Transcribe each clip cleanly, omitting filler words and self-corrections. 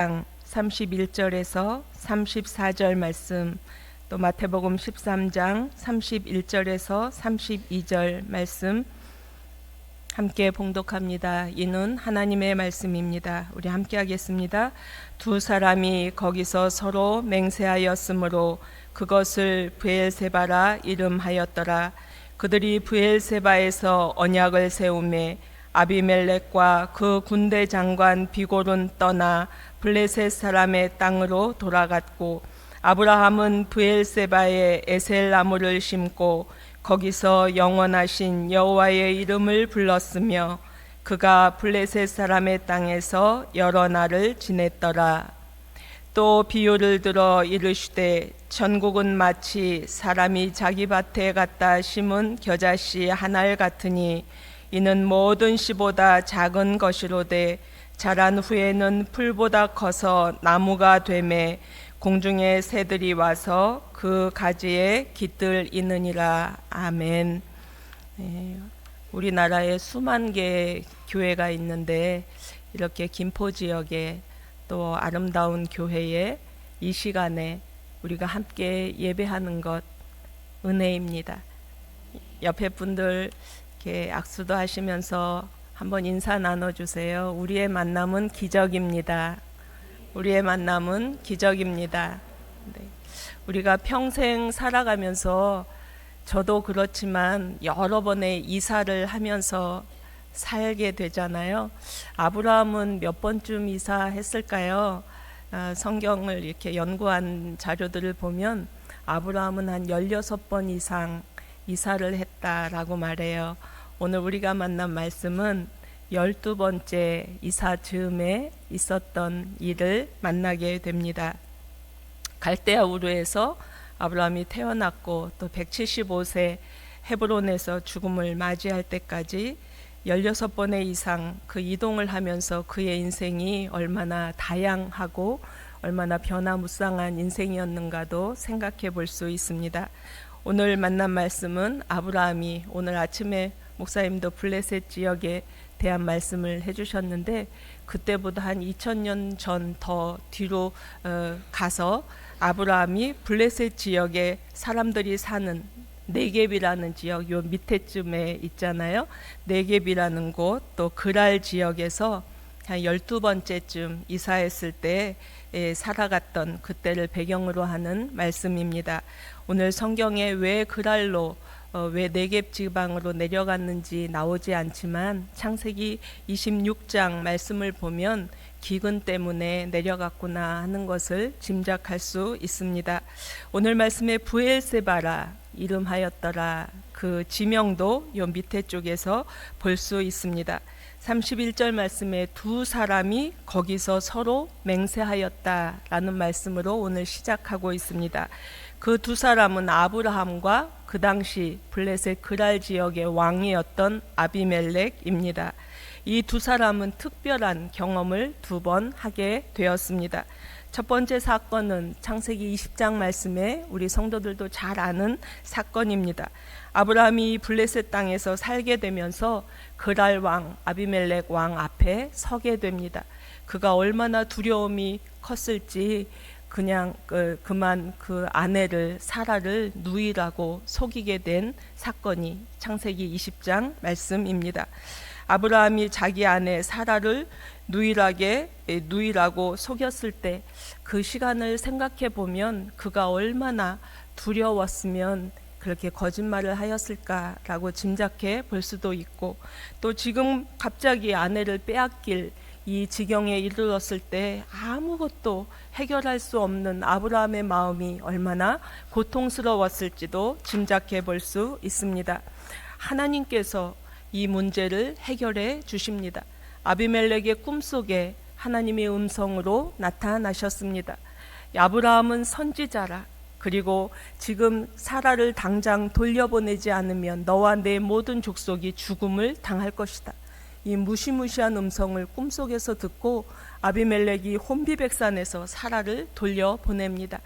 31절에서 34절 말씀, 또 마태복음 13장 31절에서 32절 말씀 함께 봉독합니다. 이는 하나님의 말씀입니다. 우리 함께 하겠습니다. 두 사람이 거기서 서로 맹세하였으므로 그것을 브엘세바라 이름하였더라. 그들이 브엘세바에서 언약을 세우매 아비멜렉과 그 군대 장관 비골은 떠나 블레셋 사람의 땅으로 돌아갔고, 아브라함은 브엘세바에 에셀 나무를 심고 거기서 영원하신 여호와의 이름을 불렀으며, 그가 블레셋 사람의 땅에서 여러 날을 지냈더라. 또 비유를 들어 이르시되, 천국은 마치 사람이 자기 밭에 갖다 심은 겨자씨 한 알 같으니, 이는 모든 씨보다 작은 것이로되 자란 후에는 풀보다 커서 나무가 되매 공중의 새들이 와서 그 가지에 깃들이느니라. 아멘. 우리나라에 수만 개의 교회가 있는데, 이렇게 김포 지역에 또 아름다운 교회에 이 시간에 우리가 함께 예배하는 것 은혜입니다. 옆에 분들 이렇게 악수도 하시면서 한번 인사 나눠주세요. 우리의 만남은 기적입니다. 우리의 만남은 기적입니다. 네. 우리가 평생 살아가면서, 저도 그렇지만 여러 번의 이사를 하면서 살게 되잖아요. 아브라함은 몇 번쯤 이사했을까요? 성경을 이렇게 연구한 자료들을 보면 아브라함은 한 16번 이상 이사를 했다라고 말해요. 오늘 우리가 만난 말씀은 12번째 이사 즈음에 있었던 일을 만나게 됩니다. 갈대아 우르에서 아브라함이 태어났고, 또 175세 헤브론에서 죽음을 맞이할 때까지 16번의 이상 그 이동을 하면서 그의 인생이 얼마나 다양하고 얼마나 변화무쌍한 인생이었는가도 생각해 볼 수 있습니다. 오늘 만난 말씀은 아브라함이, 오늘 아침에 목사님도 블레셋 지역에 대한 말씀을 해주셨는데, 그때보다 한 2000년 전 더 뒤로 가서 아브라함이 블레셋 지역에 사람들이 사는 네겝이라는 지역, 요 밑에쯤에 있잖아요. 네겝이라는 곳, 또 그랄 지역에서 한 12번째쯤 이사했을 때 살아갔던 그때를 배경으로 하는 말씀입니다. 오늘 성경에 왜 그랄로, 왜 네겝 지방으로 내려갔는지 나오지 않지만, 창세기 26장 말씀을 보면 기근 때문에 내려갔구나 하는 것을 짐작할 수 있습니다. 오늘 말씀에 브엘세바라 이름하였더라, 그 지명도 요 밑에 쪽에서 볼 수 있습니다. 31절 말씀에 두 사람이 거기서 서로 맹세하였다라는 말씀으로 오늘 시작하고 있습니다. 그 두 사람은 아브라함과 그 당시 블레셋 그랄 지역의 왕이었던 아비멜렉입니다. 이 두 사람은 특별한 경험을 두 번 하게 되었습니다. 첫 번째 사건은 창세기 20장 말씀에 우리 성도들도 잘 아는 사건입니다. 아브라함이 블레셋 땅에서 살게 되면서 그랄 왕 아비멜렉 왕 앞에 서게 됩니다. 그가 얼마나 두려움이 컸을지 그냥 그만 그 아내를 사라를 누이라고 속이게 된 사건이 창세기 20장 말씀입니다. 아브라함이 자기 아내 사라를 누이라고 속였을 때 그 시간을 생각해 보면 그가 얼마나 두려웠으면 그렇게 거짓말을 하였을까라고 짐작해 볼 수도 있고, 또 지금 갑자기 아내를 빼앗길 이 지경에 이르렀을 때 아무것도 해결할 수 없는 아브라함의 마음이 얼마나 고통스러웠을지도 짐작해 볼 수 있습니다. 하나님께서 이 문제를 해결해 주십니다. 아비멜렉의 꿈속에 하나님의 음성으로 나타나셨습니다. 아브라함은 선지자라, 그리고 지금 사라를 당장 돌려보내지 않으면 너와 내 모든 족속이 죽음을 당할 것이다. 이 무시무시한 음성을 꿈속에서 듣고 아비멜렉이 혼비백산에서 사라를 돌려보냅니다.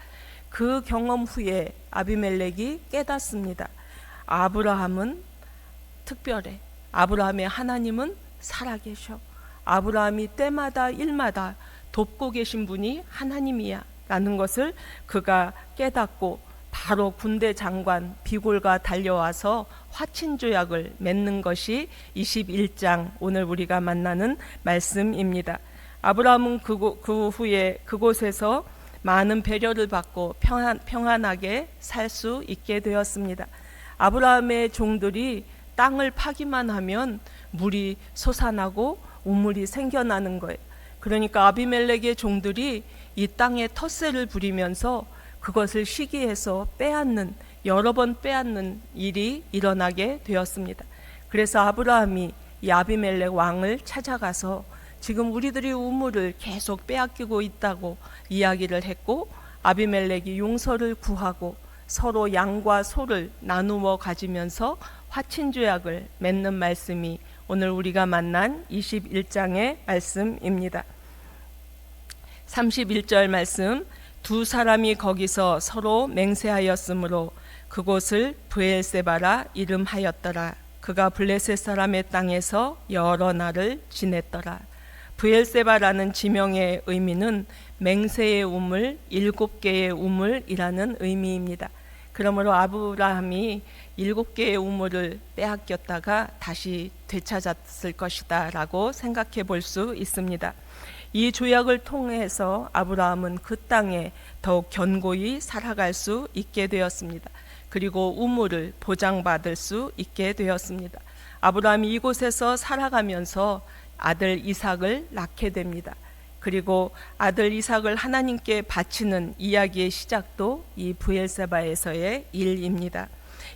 그 경험 후에 아비멜렉이 깨닫습니다. 아브라함은 특별해. 아브라함의 하나님은 살아계셔. 아브라함이 때마다 일마다 돕고 계신 분이 하나님이야 라는 것을 그가 깨닫고 바로 군대 장관 비골가 달려와서 화친조약을 맺는 것이 21장 오늘 우리가 만나는 말씀입니다. 아브라함은 그 후에 그곳에서 많은 배려를 받고 평안하게 살 수 있게 되었습니다. 아브라함의 종들이 땅을 파기만 하면 물이 솟아나고 우물이 생겨나는 거예요. 그러니까 아비멜렉의 종들이 이 땅에 텃세를 부리면서 그것을 시기해서 여러 번 빼앗는 일이 일어나게 되었습니다. 그래서 아브라함이 이 아비멜렉 왕을 찾아가서 지금 우리들이 우물을 계속 빼앗기고 있다고 이야기를 했고, 아비멜렉이 용서를 구하고 서로 양과 소를 나누어 가지면서 화친조약을 맺는 말씀이 오늘 우리가 만난 21장의 말씀입니다. 31절 말씀, 두 사람이 거기서 서로 맹세하였으므로 그곳을 브엘세바라 이름하였더라. 그가 블레셋 사람의 땅에서 여러 날을 지냈더라. 브엘세바라는 지명의 의미는 맹세의 우물, 7개의 우물이라는 의미입니다. 그러므로 아브라함이 7개의 우물을 빼앗겼다가 다시 되찾았을 것이다 라고 생각해 볼 수 있습니다. 이 조약을 통해서 아브라함은 그 땅에 더욱 견고히 살아갈 수 있게 되었습니다. 그리고 우물을 보장받을 수 있게 되었습니다. 아브라함이 이곳에서 살아가면서 아들 이삭을 낳게 됩니다. 그리고 아들 이삭을 하나님께 바치는 이야기의 시작도 이 브엘세바에서의 일입니다.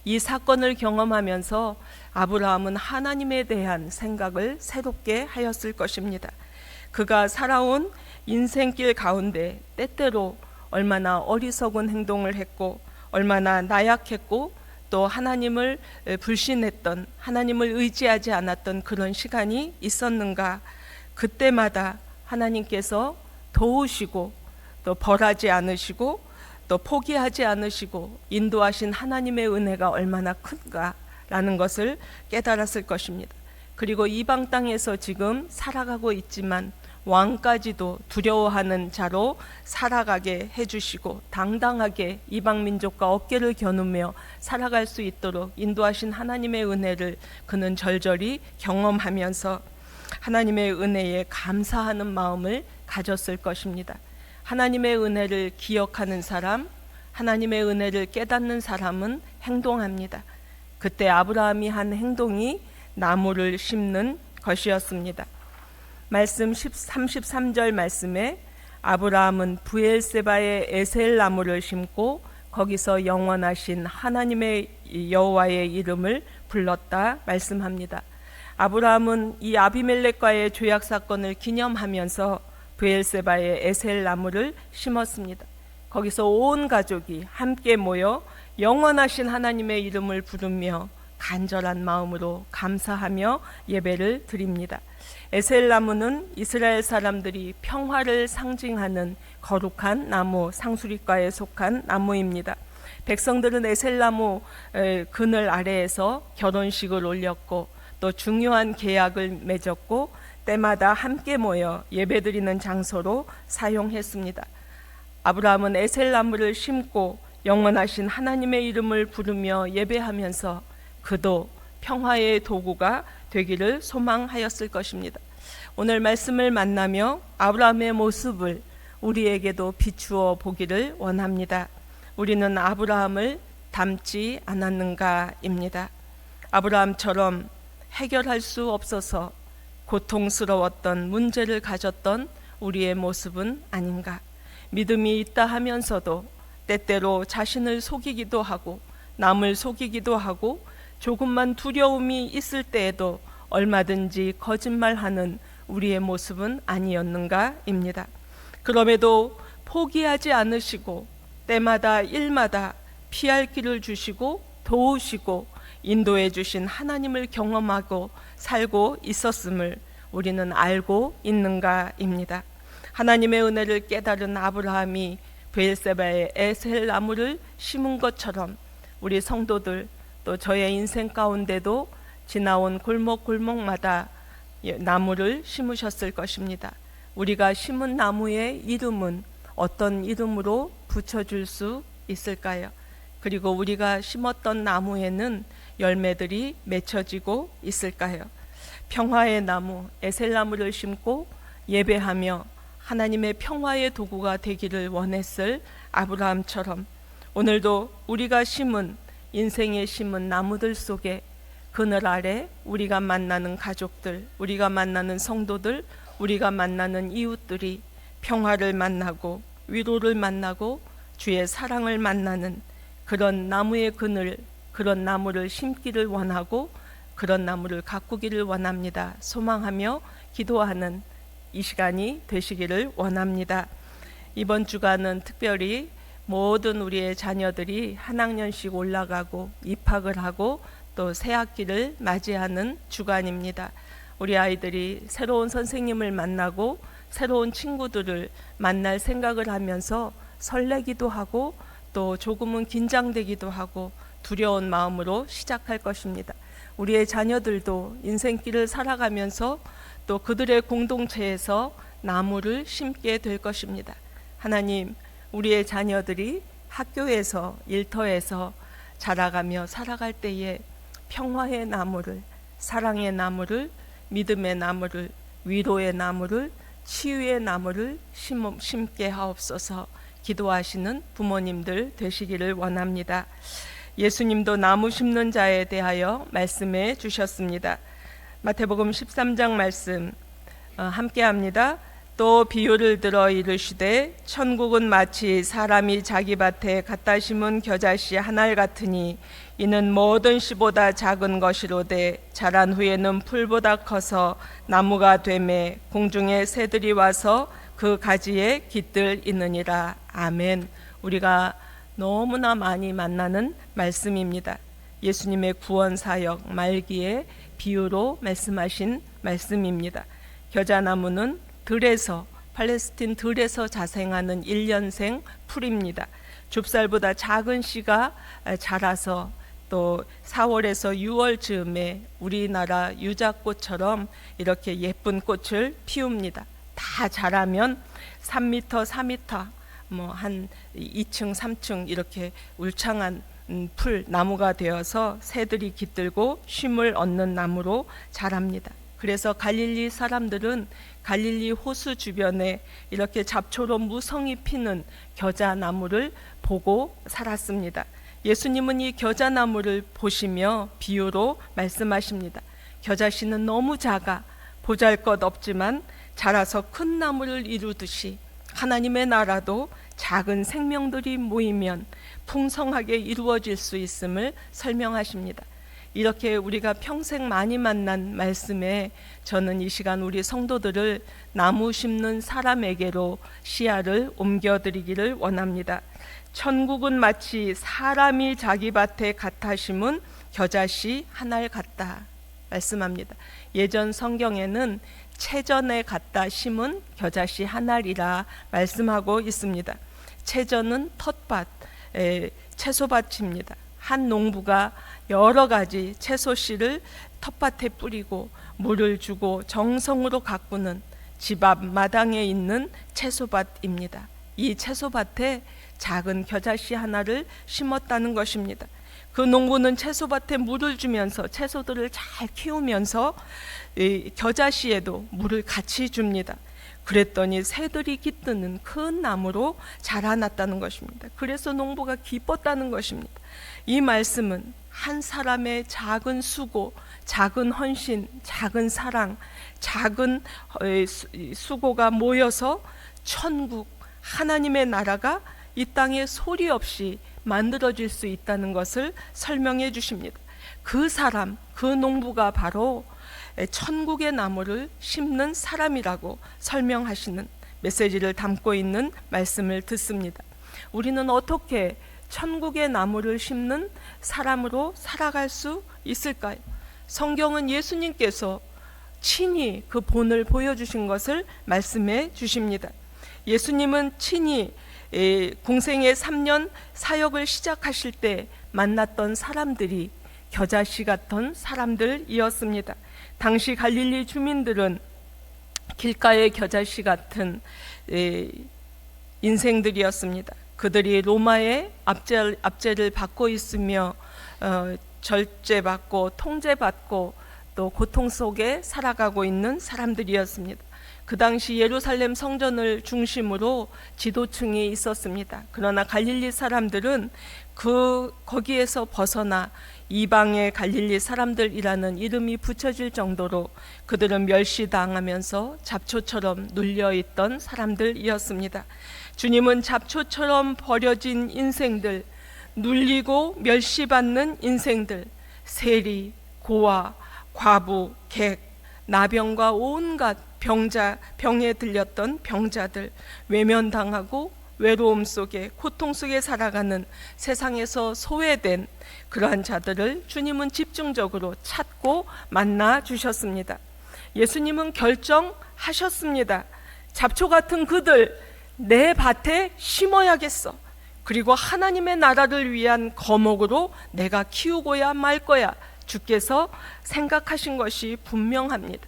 이 사건을 경험하면서 아브라함은 하나님에 대한 생각을 새롭게 하였을 것입니다. 그가 살아온 인생길 가운데 때때로 얼마나 어리석은 행동을 했고 얼마나 나약했고 또 하나님을 불신했던, 하나님을 의지하지 않았던 그런 시간이 있었는가. 그때마다 하나님께서 도우시고 또 벌하지 않으시고 또 포기하지 않으시고 인도하신 하나님의 은혜가 얼마나 큰가라는 것을 깨달았을 것입니다. 그리고 이방 땅에서 지금 살아가고 있지만 왕까지도 두려워하는 자로 살아가게 해주시고 당당하게 이방 민족과 어깨를 겨누며 살아갈 수 있도록 인도하신 하나님의 은혜를 그는 절절히 경험하면서 하나님의 은혜에 감사하는 마음을 가졌을 것입니다. 하나님의 은혜를 기억하는 사람, 하나님의 은혜를 깨닫는 사람은 행동합니다. 그때 아브라함이 한 행동이 나무를 심는 것이었습니다. 말씀 33절 말씀에 아브라함은 브엘세바에 에셀 나무를 심고 거기서 영원하신 하나님의 여호와의 이름을 불렀다 말씀합니다. 아브라함은 이 아비멜렉과의 조약 사건을 기념하면서 브엘세바에 에셀 나무를 심었습니다. 거기서 온 가족이 함께 모여 영원하신 하나님의 이름을 부르며 간절한 마음으로 감사하며 예배를 드립니다. 에셀나무는 이스라엘 사람들이 평화를 상징하는 거룩한 나무, 상수리과에 속한 나무입니다. 백성들은 에셀나무 그늘 아래에서 결혼식을 올렸고 또 중요한 계약을 맺었고 때마다 함께 모여 예배드리는 장소로 사용했습니다. 아브라함은 에셀나무를 심고 영원하신 하나님의 이름을 부르며 예배하면서 그도 평화의 도구가 되기를 소망하였을 것입니다. 오늘 말씀을 만나며 아브라함의 모습을 우리에게도 비추어 보기를 원합니다. 우리는 아브라함을 닮지 않았는가입니다. 아브라함처럼 해결할 수 없어서 고통스러웠던 문제를 가졌던 우리의 모습은 아닌가. 믿음이 있다 하면서도 때때로 자신을 속이기도 하고 남을 속이기도 하고 조금만 두려움이 있을 때에도 얼마든지 거짓말하는 우리의 모습은 아니었는가입니다. 그럼에도 포기하지 않으시고 때마다 일마다 피할 길을 주시고 도우시고 인도해 주신 하나님을 경험하고 살고 있었음을 우리는 알고 있는가입니다. 하나님의 은혜를 깨달은 아브라함이 브엘세바에 에셀 나무를 심은 것처럼 우리 성도들 또 저의 인생 가운데도 지나온 골목골목마다 나무를 심으셨을 것입니다. 우리가 심은 나무의 이름은 어떤 이름으로 붙여줄 수 있을까요? 그리고 우리가 심었던 나무에는 열매들이 맺혀지고 있을까요? 평화의 나무 에셀나무를 심고 예배하며 하나님의 평화의 도구가 되기를 원했을 아브라함처럼 오늘도 우리가 심은 인생에 심은 나무들 속에 그늘 아래 우리가 만나는 가족들, 우리가 만나는 성도들, 우리가 만나는 이웃들이 평화를 만나고 위로를 만나고 주의 사랑을 만나는 그런 나무의 그늘, 그런 나무를 심기를 원하고 그런 나무를 가꾸기를 원합니다. 소망하며 기도하는 이 시간이 되시기를 원합니다. 이번 주간은 특별히 모든 우리의 자녀들이 한 학년씩 올라가고 입학을 하고 또 새 학기를 맞이하는 주간입니다. 우리 아이들이 새로운 선생님을 만나고 새로운 친구들을 만날 생각을 하면서 설레기도 하고 또 조금은 긴장되기도 하고 두려운 마음으로 시작할 것입니다. 우리의 자녀들도 인생길을 살아가면서 또 그들의 공동체에서 나무를 심게 될 것입니다. 하나님, 우리의 자녀들이 학교에서 일터에서 자라가며 살아갈 때에 평화의 나무를, 사랑의 나무를, 믿음의 나무를, 위로의 나무를, 치유의 나무를 심게 하옵소서. 기도하시는 부모님들 되시기를 원합니다. 예수님도 나무 심는 자에 대하여 말씀해 주셨습니다. 마태복음 13장 말씀 함께 합니다. 또 비유를 들어 이르시되 천국은 마치 사람이 자기 밭에 갖다 심은 겨자씨 한 알 같으니 이는 모든 씨보다 작은 것이로되 자란 후에는 풀보다 커서 나무가 되매 공중의 새들이 와서 그 가지에 깃들이느니라. 아멘. 우리가 너무나 많이 만나는 말씀입니다. 예수님의 구원 사역 말기에 비유로 말씀하신 말씀입니다. 겨자나무는 들에서 팔레스틴 들에서 자생하는 1년생 풀입니다. 좁쌀보다 작은 씨가 자라서 또 4월에서 6월 즈음에 우리나라 유자꽃처럼 이렇게 예쁜 꽃을 피웁니다. 다 자라면 3m, 4m, 한 2층, 3층 이렇게 울창한 풀 나무가 되어서 새들이 깃들고 쉼을 얻는 나무로 자랍니다. 그래서 갈릴리 사람들은 갈릴리 호수 주변에 이렇게 잡초로 무성히 피는 겨자나무를 보고 살았습니다. 예수님은 이 겨자나무를 보시며 비유로 말씀하십니다. 겨자씨는 너무 작아 보잘것없지만 자라서 큰 나무를 이루듯이 하나님의 나라도 작은 생명들이 모이면 풍성하게 이루어질 수 있음을 설명하십니다. 이렇게 우리가 평생 많이 만난 말씀에 저는 이 시간 우리 성도들을 나무 심는 사람에게로 시야를 옮겨드리기를 원합니다. 천국은 마치 사람이 자기 밭에 갖다 심은 겨자씨 한 알 같다 말씀합니다. 예전 성경에는 채전에 갖다 심은 겨자씨 한 알이라 말씀하고 있습니다. 채전은 텃밭, 채소밭입니다. 한 농부가 여러 가지 채소씨를 텃밭에 뿌리고 물을 주고 정성으로 가꾸는 집 앞 마당에 있는 채소밭입니다. 이 채소밭에 작은 겨자씨 하나를 심었다는 것입니다. 그 농부는 채소밭에 물을 주면서 채소들을 잘 키우면서 이 겨자씨에도 물을 같이 줍니다. 그랬더니 새들이 깃드는 큰 나무로 자라났다는 것입니다. 그래서 농부가 기뻤다는 것입니다. 이 말씀은 한 사람의 작은 수고, 작은 헌신, 작은 사랑, 작은 수고가 모여서 천국, 하나님의 나라가 이 땅에 소리 없이 만들어질 수 있다는 것을 설명해 주십니다. 그 사람, 그 농부가 바로 천국의 나무를 심는 사람이라고 설명하시는 메시지를 담고 있는 말씀을 듣습니다. 우리는 어떻게 천국의 나무를 심는 사람으로 살아갈 수 있을까요? 성경은 예수님께서 친히 그 본을 보여주신 것을 말씀해 주십니다. 예수님은 친히 공생의 3년 사역을 시작하실 때 만났던 사람들이 겨자씨 같은 사람들이었습니다. 당시 갈릴리 주민들은 길가의 겨자씨 같은 인생들이었습니다. 그들이 로마의 압제를 받고 있으며 절제받고 통제받고 또 고통 속에 살아가고 있는 사람들이었습니다. 그 당시 예루살렘 성전을 중심으로 지도층이 있었습니다. 그러나 갈릴리 사람들은 거기에서 벗어나 이방의 갈릴리 사람들이라는 이름이 붙여질 정도로 그들은 멸시당하면서 잡초처럼 눌려있던 사람들이었습니다. 주님은 잡초처럼 버려진 인생들, 눌리고 멸시받는 인생들, 세리, 고아, 과부, 객, 나병과 온갖 병에 들렸던 병자들, 외면당하고 외로움 속에 고통 속에 살아가는 세상에서 소외된 그러한 자들을 주님은 집중적으로 찾고 만나 주셨습니다. 예수님은 결정하셨습니다. 잡초 같은 그들 내 밭에 심어야겠어. 그리고 하나님의 나라를 위한 거목으로 내가 키우고야 말 거야. 주께서 생각하신 것이 분명합니다.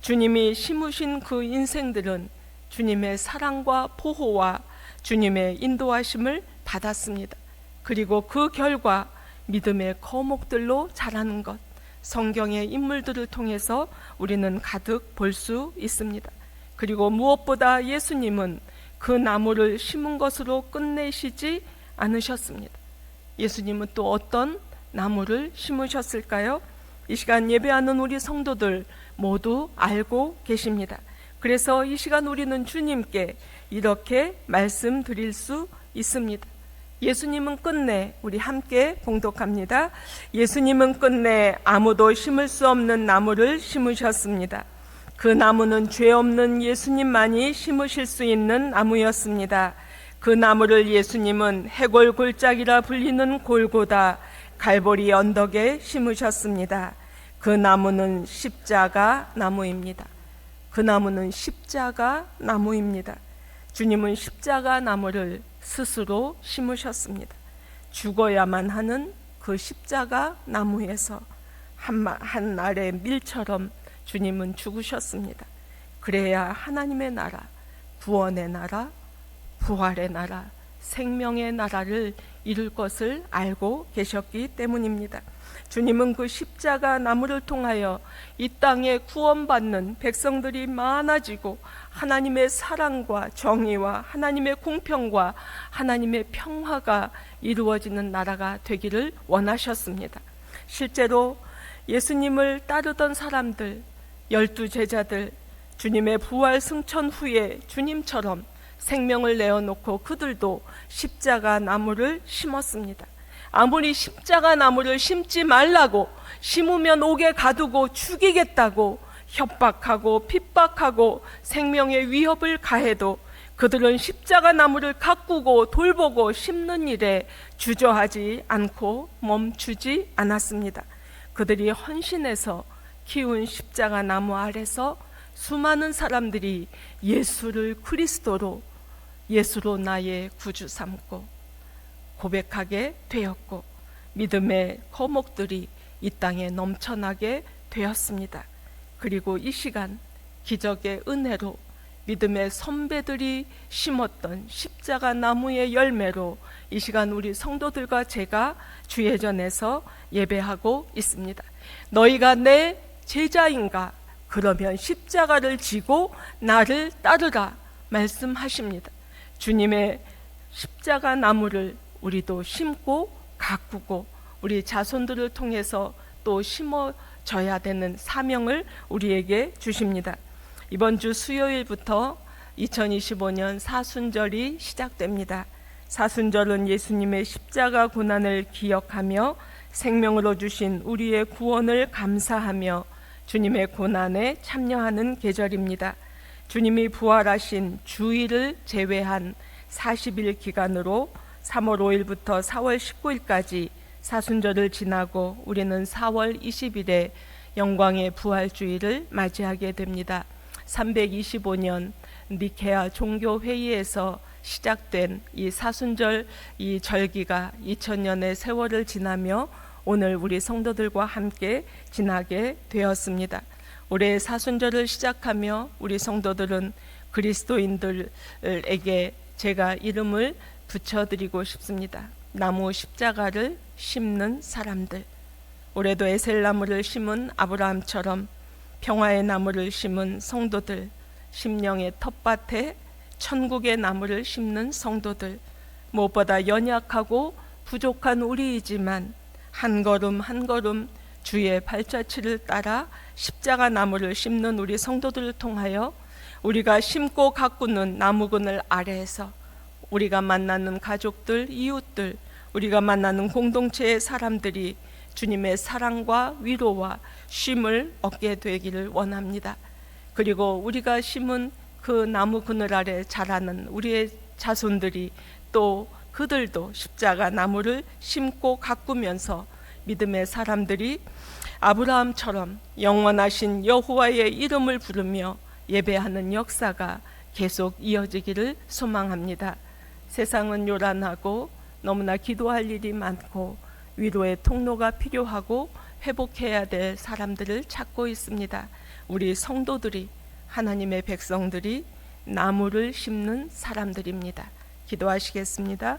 주님이 심으신 그 인생들은 주님의 사랑과 보호와 주님의 인도하심을 받았습니다. 그리고 그 결과 믿음의 거목들로 자라는 것, 성경의 인물들을 통해서 우리는 가득 볼 수 있습니다. 그리고 무엇보다 예수님은 그 나무를 심은 것으로 끝내시지 않으셨습니다. 예수님은 또 어떤 나무를 심으셨을까요? 이 시간 예배하는 우리 성도들 모두 알고 계십니다. 그래서 이 시간 우리는 주님께 이렇게 말씀드릴 수 있습니다. 예수님은 끝내, 우리 함께 봉독합니다. 예수님은 끝내 아무도 심을 수 없는 나무를 심으셨습니다. 그 나무는 죄 없는 예수님만이 심으실 수 있는 나무였습니다. 그 나무를 예수님은 해골 골짜기라 불리는 골고다 갈보리 언덕에 심으셨습니다. 그 나무는 십자가 나무입니다. 그 나무는 십자가 나무입니다. 주님은 십자가 나무를 스스로 심으셨습니다. 죽어야만 하는 그 십자가 나무에서 한 알의 밀처럼 주님은 죽으셨습니다. 그래야 하나님의 나라, 구원의 나라, 부활의 나라, 생명의 나라를 이룰 것을 알고 계셨기 때문입니다. 주님은 그 십자가 나무를 통하여 이 땅에 구원받는 백성들이 많아지고 하나님의 사랑과 정의와 하나님의 공평과 하나님의 평화가 이루어지는 나라가 되기를 원하셨습니다. 실제로 예수님을 따르던 사람들, 12 제자들, 주님의 부활 승천 후에 주님처럼 생명을 내어놓고 그들도 십자가 나무를 심었습니다. 아무리 십자가 나무를 심지 말라고, 심으면 옥에 가두고 죽이겠다고 협박하고 핍박하고 생명의 위협을 가해도 그들은 십자가 나무를 가꾸고 돌보고 심는 일에 주저하지 않고 멈추지 않았습니다. 그들이 헌신해서 키운 십자가 나무 아래서 수많은 사람들이 예수를 그리스도로, 예수로 나의 구주 삼고 고백하게 되었고 믿음의 거목들이 이 땅에 넘쳐나게 되었습니다. 그리고 이 시간 기적의 은혜로 믿음의 선배들이 심었던 십자가 나무의 열매로 이 시간 우리 성도들과 제가 주예전에서 예배하고 있습니다. 너희가 내 제자인가? 그러면 십자가를 지고 나를 따르라 말씀하십니다. 주님의 십자가 나무를 우리도 심고 가꾸고 우리 자손들을 통해서 또 심어져야 되는 사명을 우리에게 주십니다. 이번 주 수요일부터 2025년 사순절이 시작됩니다. 사순절은 예수님의 십자가 고난을 기억하며 생명으로 주신 우리의 구원을 감사하며 주님의 고난에 참여하는 계절입니다. 주님이 부활하신 주일을 제외한 40일 기간으로 3월 5일부터 4월 19일까지 사순절을 지나고 우리는 4월 20일에 영광의 부활주일을 맞이하게 됩니다. 325년 니케아 종교회의에서 시작된 이 사순절 이 절기가 2000년의 세월을 지나며 오늘 우리 성도들과 함께 지나게 되었습니다. 올해 사순절을 시작하며 우리 성도들은 그리스도인들에게 제가 이름을 붙여드리고 싶습니다. 나무 십자가를 심는 사람들. 올해도 에셀나무를 심은 아브라함처럼 평화의 나무를 심은 성도들, 심령의 텃밭에 천국의 나무를 심는 성도들, 무엇보다 연약하고 부족한 우리이지만 한 걸음 한 걸음 주의 발자취를 따라 십자가 나무를 심는 우리 성도들을 통하여 우리가 심고 가꾸는 나무그늘 아래에서 우리가 만나는 가족들, 이웃들, 우리가 만나는 공동체의 사람들이 주님의 사랑과 위로와 쉼을 얻게 되기를 원합니다. 그리고 우리가 심은 그 나무 그늘 아래 자라는 우리의 자손들이 또 그들도 십자가 나무를 심고 가꾸면서 믿음의 사람들이 아브라함처럼 영원하신 여호와의 이름을 부르며 예배하는 역사가 계속 이어지기를 소망합니다. 세상은 요란하고 너무나 기도할 일이 많고 위로의 통로가 필요하고 회복해야 될 사람들을 찾고 있습니다. 우리 성도들이, 하나님의 백성들이 나무를 심는 사람들입니다. 기도하시겠습니다.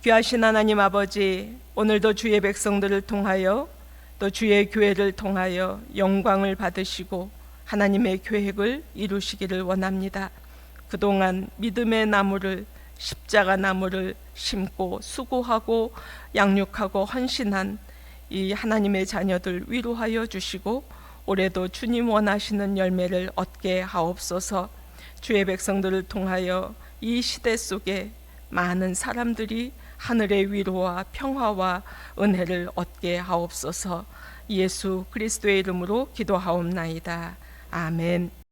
귀하신 하나님 아버지, 오늘도 주의 백성들을 통하여 또 주의 교회를 통하여 영광을 받으시고 하나님의 계획을 이루시기를 원합니다. 그동안 믿음의 나무를, 십자가 나무를 심고 수고하고 양육하고 헌신한 이 하나님의 자녀들 위로하여 주시고 올해도 주님 원하시는 열매를 얻게 하옵소서. 주의 백성들을 통하여 이 시대 속에 많은 사람들이 하늘의 위로와 평화와 은혜를 얻게 하옵소서. 예수 그리스도의 이름으로 기도하옵나이다. 아멘.